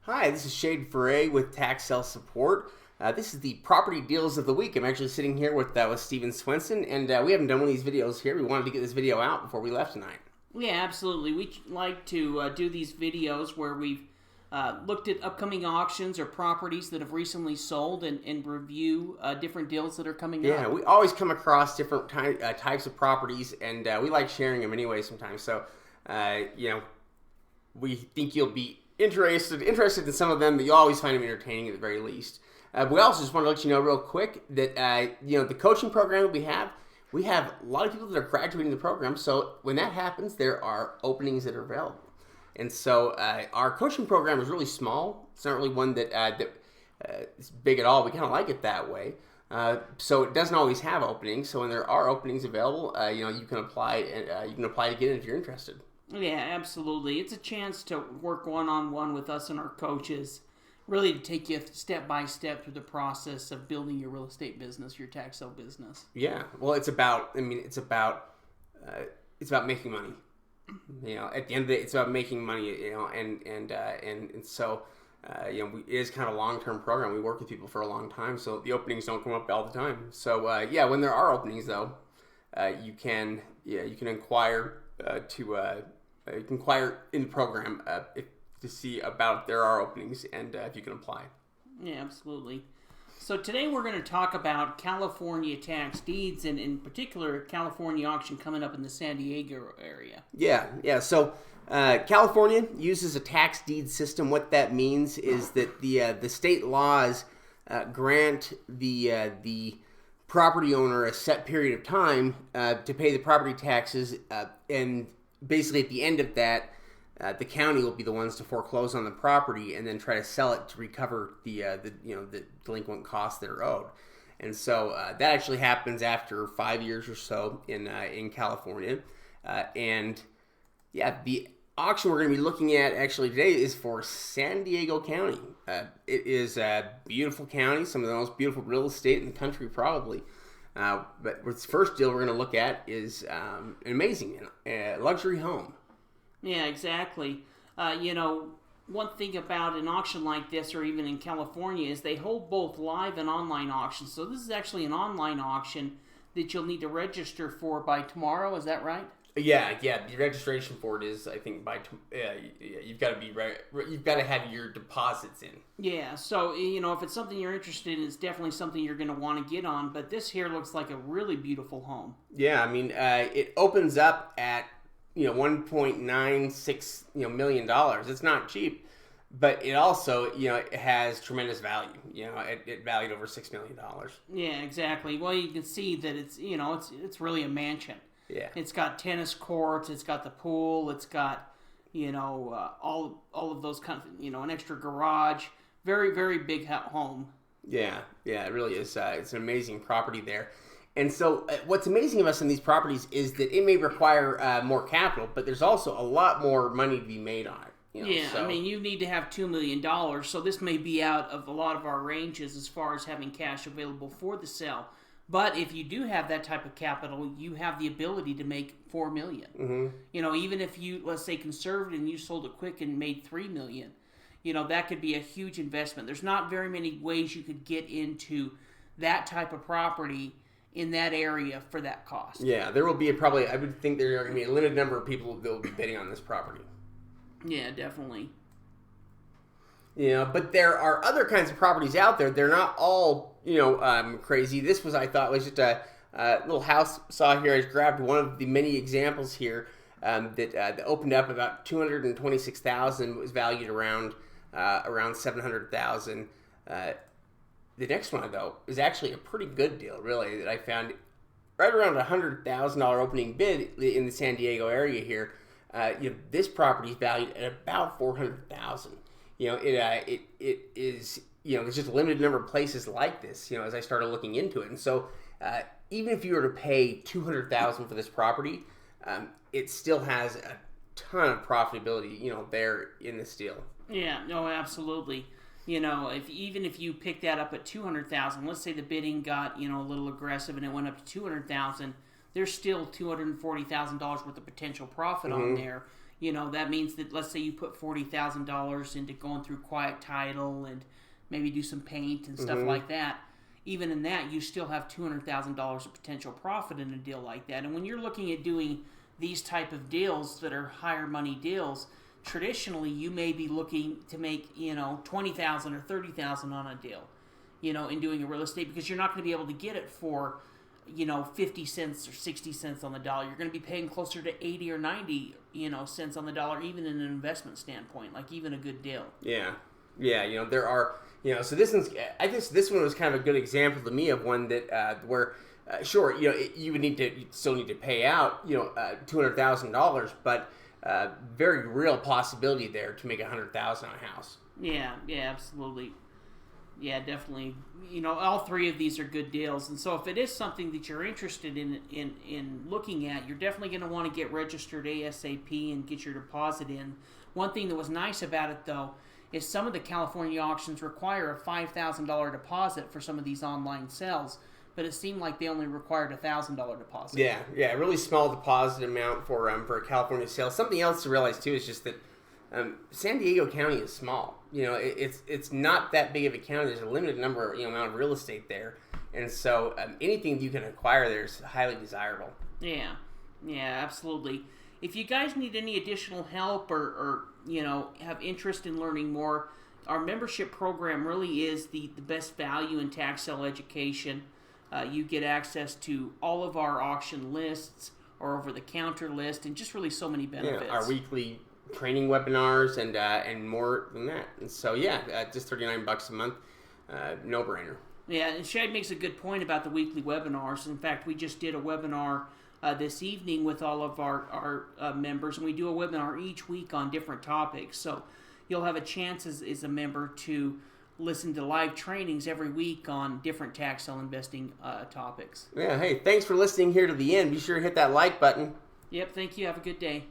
Hi, this is Shade Foray with Tax Sale Support. This is the property deals of the week. I'm actually sitting here with Steven Swenson, and we haven't done one of these videos here. We wanted to get this video out before we left tonight. Yeah, absolutely. We like to do these videos where we've looked at upcoming auctions or properties that have recently sold and review different deals that are coming up. Yeah, we always come across different types of properties, and we like sharing them anyway sometimes. So, we think you'll be interested in some of them, but you always find them entertaining at the very least. But we also just want to let you know real quick that the coaching program that we have a lot of people that are graduating the program. So when that happens, there are openings that are available, and so our coaching program is really small. It's not really one that is big at all. We kind of like it that way. So it doesn't always have openings. So when there are openings available, you can apply and you can apply to get it if you're interested. Yeah, absolutely. It's a chance to work one-on-one with us and our coaches, really to take you step by step through the process of building your real estate business, your tax sale business. Yeah, well, it's about making money. At the end of the day, it's about making money. And so it is kind of a long-term program. We work with people for a long time, so the openings don't come up all the time. So when there are openings, though, you can inquire you can inquire in the program to see about if there are openings and if you can apply. Yeah, absolutely. So today we're going to talk about California tax deeds, and in particular, California auction coming up in the San Diego area. Yeah. So California uses a tax deed system. What that means is that the state laws grant the property owner a set period of time to pay the property taxes, and basically at the end of that, the county will be the ones to foreclose on the property and then try to sell it to recover the delinquent costs that are owed. And so that actually happens after 5 years or so in California. The auction we're going to be looking at actually today is for San Diego County. It is a beautiful county, some of the most beautiful real estate in the country probably. But the first deal we're going to look at is an amazing luxury home. Yeah, exactly. One thing about an auction like this, or even in California, is they hold both live and online auctions. So this is actually an online auction that you'll need to register for by tomorrow. Is that right? Yeah. The registration for it is, I think, you've got to have your deposits in. Yeah. So if it's something you're interested in, it's definitely something you're going to want to get on. But this here looks like a really beautiful home. Yeah. I mean, it opens up at $1.96 million. It's not cheap, but it also it has tremendous value. It valued over $6 million. Yeah, exactly. Well, you can see that it's it's really a mansion. Yeah. It's got tennis courts. It's got the pool. It's got, all of those kind of, an extra garage. Very, very big home. Yeah, it really is. It's an amazing property there. And so what's amazing about some of these properties is that it may require more capital, but there's also a lot more money to be made on it. I mean, you need to have $2 million, so this may be out of a lot of our ranges as far as having cash available for the sale. But if you do have that type of capital, you have the ability to make $4 million. Mm-hmm. Even if you, let's say, conserved and you sold it quick and made $3 million, that could be a huge investment. There's not very many ways you could get into that type of property in that area for that cost. Yeah, there will be I would think there are going to be a limited number of people that will be bidding on this property. Yeah, definitely. But there are other kinds of properties out there. They're not all, crazy. This I thought was just a little house saw here. I just grabbed one of the many examples here that opened up about $226,000, was valued around $700,000. The next one, though, is actually a pretty good deal, really, that I found right around $100,000 opening bid in the San Diego area here. This property is valued at about $400,000. It is, there's just a limited number of places like this, as I started looking into it. And so even if you were to pay $200,000 for this property, it still has a ton of profitability, there in this deal. Yeah, no, absolutely. If you pick that up at $200,000, let's say the bidding got, a little aggressive and it went up to $200,000, there's still $240,000 worth of potential profit on there. That means that, let's say you put $40,000 into going through quiet title and maybe do some paint and stuff like that. Even in that, you still have $200,000 of potential profit in a deal like that. And when you're looking at doing these type of deals that are higher money deals, traditionally you may be looking to make $20,000 or $30,000 on a deal, in doing a real estate, because you're not going to be able to get it for 50 cents or 60 cents on the dollar. You're going to be paying closer to 80 or 90 cents on the dollar, even in an investment standpoint, like even a good deal. Yeah, there are. So I guess this one was kind of a good example to me of one that where, sure, you'd still need to pay out, $200,000, but very real possibility there to make $100,000 on a house. Yeah, absolutely. Yeah, definitely. All three of these are good deals, and so if it is something that you're interested in looking at, you're definitely going to want to get registered ASAP and get your deposit in. One thing that was nice about it, though, is some of the California auctions require a $5,000 deposit for some of these online sales, but it seemed like they only required a $1,000 deposit. Yeah, a really small deposit amount for a California sale. Something else to realize too is just that San Diego County is small. It's not that big of a county. There's a limited amount of real estate there, and so anything you can acquire there is highly desirable. Yeah, absolutely. If you guys need any additional help or have interest in learning more, our membership program really is the best value in tax sale education. You get access to all of our auction lists, our over-the-counter list, and just really so many benefits. Yeah, our weekly training webinars and more than that. And so just $39 a month, no brainer. Yeah, and Shad makes a good point about the weekly webinars. In fact, we just did a webinar this evening with all of our members, and we do a webinar each week on different topics. So you'll have a chance as a member to listen to live trainings every week on different tax sale investing topics. Yeah, hey, thanks for listening here to the end. Be sure to hit that like button. Yep, thank you. Have a good day.